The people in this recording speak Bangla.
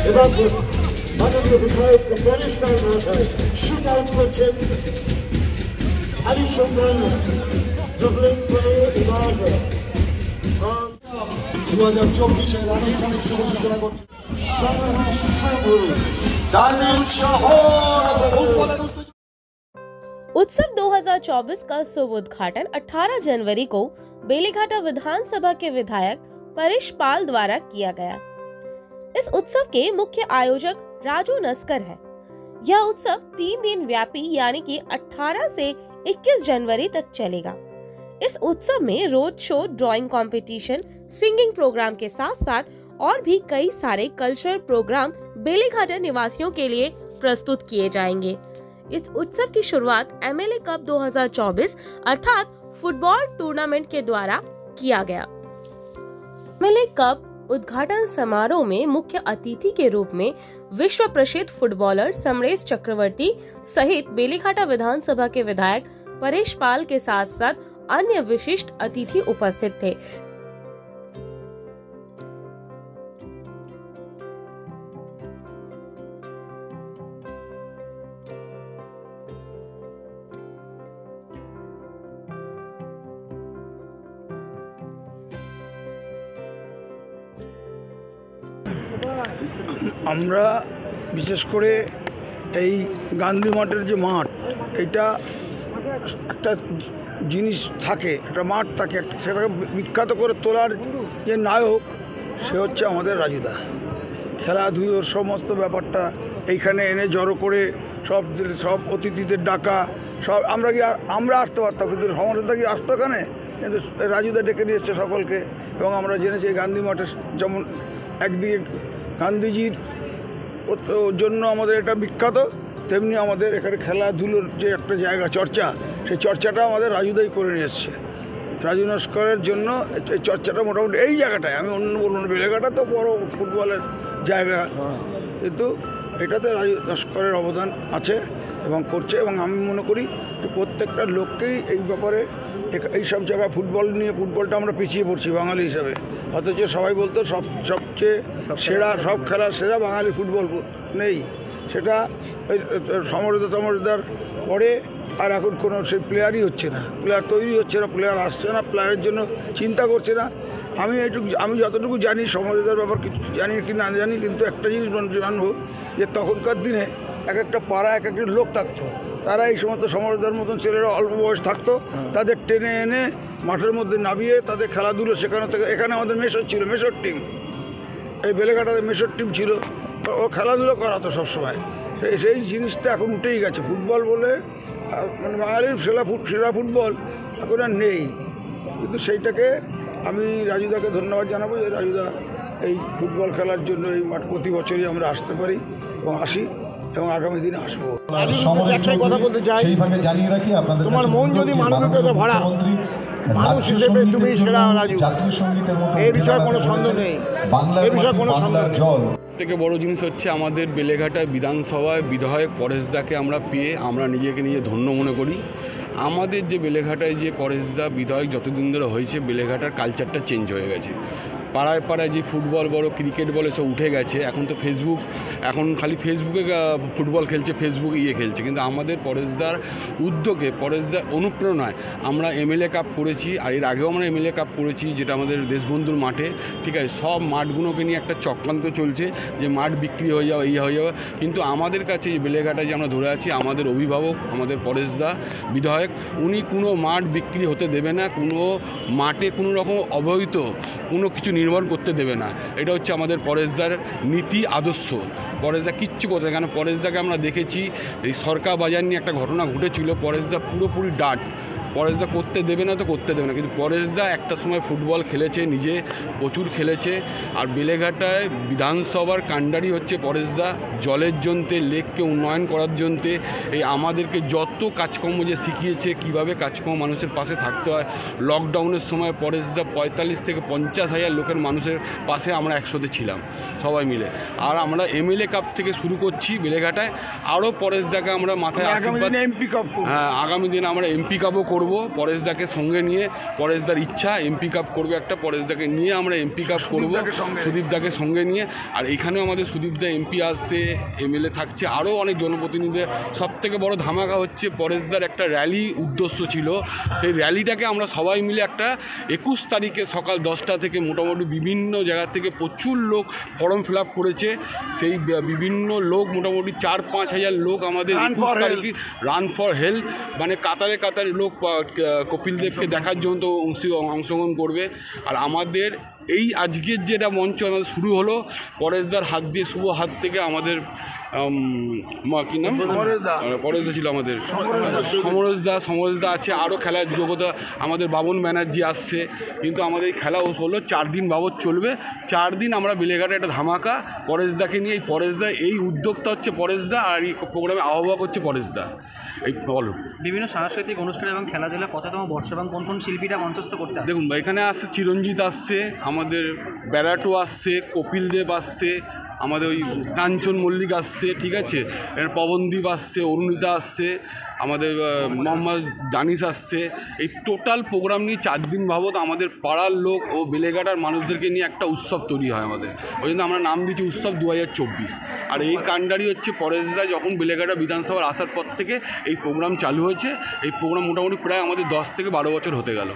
এবং মাননীয় বিধায়ক পরেশ পাল মহাশয় শুট আউট করছেন আলী সন্ধান ডুবলিং করে এবার 2024-এর আনুষ্ঠানিক শুভ সূচনা করছে उत्सव 2024 का शुभ उद्घाटन 18 जनवरी को बेलीघाटा विधानसभा के विधायक परेश पाल द्वारा किया गया। इस उत्सव के मुख्य आयोजक राजू नस्कर है। यह उत्सव 3 दिन व्यापी यानी कि 18 से 21 जनवरी तक चलेगा। इस उत्सव में road show, drawing competition, singing programme के साथ साथ और भी कई सारे कल्चरल प्रोग्राम बेलीघाटा निवासियों के लिए प्रस्तुत किए जाएंगे। इस उत्सव की शुरुआत एमएलए कप 2024 अर्थात फुटबॉल टूर्नामेंट के द्वारा किया गया। एमएलए कप उद्घाटन समारोह में मुख्य अतिथि के रूप में विश्व प्रसिद्ध फुटबॉलर समरेश चक्रवर्ती सहित बेलीघाटा विधानसभा के विधायक परेश पाल के साथ साथ अन्य विशिष्ट अतिथि उपस्थित थे। আমরা বিশেষ করে এই গান্ধী মাঠের যে মাঠ, এটা একটা জিনিস থাকে, একটা মাঠ থাকে, সেটাকে বিখ্যাত করে তোলার যে নায়ক সে হচ্ছে আমাদের রাজুদা। খেলাধুলোর সমস্ত ব্যাপারটা এইখানে এনে জড়ো করে সব অতিথিদের ডাকা, সব আমরা আসতে পারতাম, কিন্তু সমর্থতা কি আসতো এখানে, কিন্তু রাজুদা ডেকে নিয়ে এসছে সকলকে। এবং আমরা জেনেছি গান্ধী মাঠে যেমন একদিকে গান্ধীজির জন্য আমাদের এটা বিখ্যাত, তেমনি আমাদের এখানে খেলাধুলোর যে একটা জায়গা চর্চা, সেই চর্চাটা আমাদের রাজুদাই করে নিয়ে এসছে। রাজু নস্করের জন্য এই চর্চাটা মোটামুটি এই জায়গাটায়, আমি অন্য বলবো না, বেলেঘাটা তো বড় ফুটবলের জায়গা, কিন্তু এটাতে রাজু নস্করের অবদান আছে এবং করছে। এবং আমি মনে করি যে প্রত্যেকটা লোককেই এই ব্যাপারে এইসব জায়গায় ফুটবলটা আমরা পিছিয়ে পড়ছি বাঙালি হিসাবে, অথচ সবাই বলতো সবচেয়ে সেরা, সব খেলার সেরা বাঙালি ফুটবল নেই, সেটা সমরদার পরে আর এখন কোনো সেই প্লেয়ারই হচ্ছে না, প্লেয়ার তৈরি হচ্ছে না, প্লেয়ার আসছে না, প্লেয়ারের জন্য চিন্তা করছে না। আমি যতটুকু জানি সমরদার ব্যাপার কিছু জানি কি না জানি, কিন্তু একটা জিনিস জানবো যে তখনকার দিনে এক একটা পাড়া এক একটা লোক থাকতো, তারা এই সমস্ত সমরদার মতন ছেলেরা অল্প বয়স থাকতো, তাদের টেনে এনে মাঠের মধ্যে নামিয়ে তাদের খেলাধুলো শেখানো থেকে। এখানে আমাদের মেশর ছিল, মেশর টিম, এই বেলেঘাটাতে মেশর টিম ছিল, ও খেলাধুলো করাতো সবসময়। সেই জিনিসটা এখন উঠেই গেছে। ফুটবল বলে মানে বাঙালির সেরা ফুটবল এখন আর নেই, কিন্তু সেইটাকে আমি রাজুদাকে ধন্যবাদ জানাবো যে রাজুদা এই ফুটবল খেলার জন্য এই মাঠ প্রতি বছরই আমরা আসতে পারি এবং আসি এবং আগামী দিনে আসবো। একটাই কথা বলতে চাই, সেইভাবে জানিয়ে রাখি আপনাদের, তোমার মন যদি মানবিকতা ভরা, মানুষ হিসেবে তুমি সেরা রাজু, এই বিষয়ে কোনো সন্দেহ নেই, এই বিষয়ে কোনো সন্দেহ নেই। থেকে বড় জিনিস হচ্ছে আমাদের বেলেঘাটা বিধানসভায় বিধায়ক পরেশদাকে আমরা পেয়ে আমরা নিজেকে ধন্য মনে করি। আমাদের যে বেলেঘাটায় যে পরেশদা বিধায়ক যতদিন ধরে হয়েছে, বেলেঘাটার কালচারটা চেঞ্জ হয়ে গেছে। পাড়ায় পাড়ায় যে ফুটবল বলো, ক্রিকেট বলো, সব উঠে গেছে। এখন তো ফেসবুক, এখন খালি ফেসবুকে ফুটবল খেলছে, ফেসবুক খেলছে। কিন্তু আমাদের পরেশদার উদ্যোগে, পরেশদার অনুপ্রেরণায় আমরা এমএলএ কাপ করেছি, আর এর আগেও আমরা এমএলএ কাপ করেছি, যেটা আমাদের দেশবন্ধুর মাঠে। ঠিক আছে, সব মাঠগুলোকে নিয়ে একটা চক্রান্ত চলছে যে মাঠ বিক্রি হয়ে যাওয়া, হয়ে যাওয়া। কিন্তু আমাদের কাছে এই বেলেঘাটায় যে আমরা ধরে আছি, আমাদের অভিভাবক আমাদের পরেশদা বিধায়ক, উনি কোনো মাঠ বিক্রি হতে দেবে না, কোনো মাঠে কোনো রকম অবৈধ কোনো কিছু নির্মাণ করতে দেবে না। এটা হচ্ছে আমাদের পরেশদার নীতি আদর্শ। পরেশদা কিচ্ছু করতে, কেন পরেশদাকে আমরা দেখেছি এই সরকার বাজার নিয়ে একটা ঘটনা ঘটেছিল, পরেশদা পুরোপুরি ডাট, পরেশদা করতে দেবে না তো করতে দেবে না। কিন্তু পরেশদা একটা সময় ফুটবল খেলেছে, নিজে প্রচুর খেলেছে। আর বেলেঘাটায় বিধানসভার কাণ্ডারি হচ্ছে পরেশদা, জলের জন্যে, লেককে উন্নয়ন করার জন্যে, এই আমাদেরকে যত কাজকর্ম যে শিখিয়েছে, কীভাবে কাজকর্ম মানুষের পাশে থাকতে হয়। লকডাউনের সময় পরেশদা 45 থেকে 50,000 লোকের মানুষের পাশে আমরা একসাথে ছিলাম সবাই মিলে। আর আমরা এমএলএ কাপ থেকে শুরু করছি বেলেঘাটায়, আরও পরেশদাকে আমরা মাথায় আশীর্বাদ, হ্যাঁ আগামী দিনে আমরা এমপি কাপও করব। করব পরেশদাকে সঙ্গে নিয়ে। পরেশদার ইচ্ছা এমপি কাপ করবে একটা, পরেশদাকে নিয়ে আমরা এমপি কাপ করব সুদীপদাকে সঙ্গে নিয়ে। আর এখানেও আমাদের সুদীপদা এমপি আসছে, এমএলএ থাকছে, আরও অনেক জনপ্রতিনিধি। সবথেকে বড় ধামাকা হচ্ছে পরেশদার একটা র্যালি উদ্দেশ্য ছিল, সেই র্যালিটাকে আমরা সবাই মিলে একটা 21 তারিখে সকাল 10টা থেকে মোটামুটি বিভিন্ন জায়গা থেকে প্রচুর লোক ফর্ম ফিল আপ করেছে। সেই বিভিন্ন লোক মোটামুটি 4-5 হাজার লোক আমাদের 21 তারিখে রান ফর হেলথ, মানে কাতারে কাতারে লোক কপিল দেবকে দেখার জন্য তো অংশগ্রহণ করবে। আর আমাদের এই আজকের যেটা মঞ্চ আমাদের শুরু হলো পরেশদার হাত দিয়ে, শুভ হাত থেকে আমাদের কী নাম, পরেশদা ছিল আমাদের, সমরেশদা আছে, আরও খেলার যোগ্যতা আমাদের বাবন ব্যানার্জি আসছে। কিন্তু আমাদের এই খেলা হলো 4 দিন বাবদ চলবে। 4 দিন আমরা বেলেঘাটে একটা ধামাকা পরেশদাকে নিয়ে। এই পরেশদা, এই উদ্যোগটা হচ্ছে পরেশদা, আর এই প্রোগ্রামে আহ্বায়ক হচ্ছে পরেশদা। এই বলো বিভিন্ন সাংস্কৃতিক অনুষ্ঠান এবং খেলাধুলা কততম বর্ষ এবং কোন কোন শিল্পীরা মঞ্চস্থ করতে আসছে? দেখুন এখানে আসছে চিরঞ্জিত আসছে, আমাদের ব্যারাটো আসছে, কপিল দেব আসছে, আমাদের ওই কাঞ্চন মল্লিক আসছে, ঠিক আছে, এর পবনদীপ আসছে, অরুণিতা আসছে, আমাদের মোহাম্মদ দানিশ আসছে। এই টোটাল প্রোগ্রাম নিয়ে 4 দিন বাবদ আমাদের পাড়ার লোক ও বেলেঘাটার মানুষদেরকে নিয়ে একটা উৎসব তৈরি হয় আমাদের। ওই জন্য আমরা নাম দিচ্ছি উৎসব 2024। আর এই কাণ্ডারি হচ্ছে পরেশদা যখন বেলেঘাটা বিধানসভার আসার পর থেকে এই প্রোগ্রাম চালু হয়েছে। এই প্রোগ্রাম মোটামুটি প্রায় আমাদের 10 থেকে 12 বছর হতে গেল।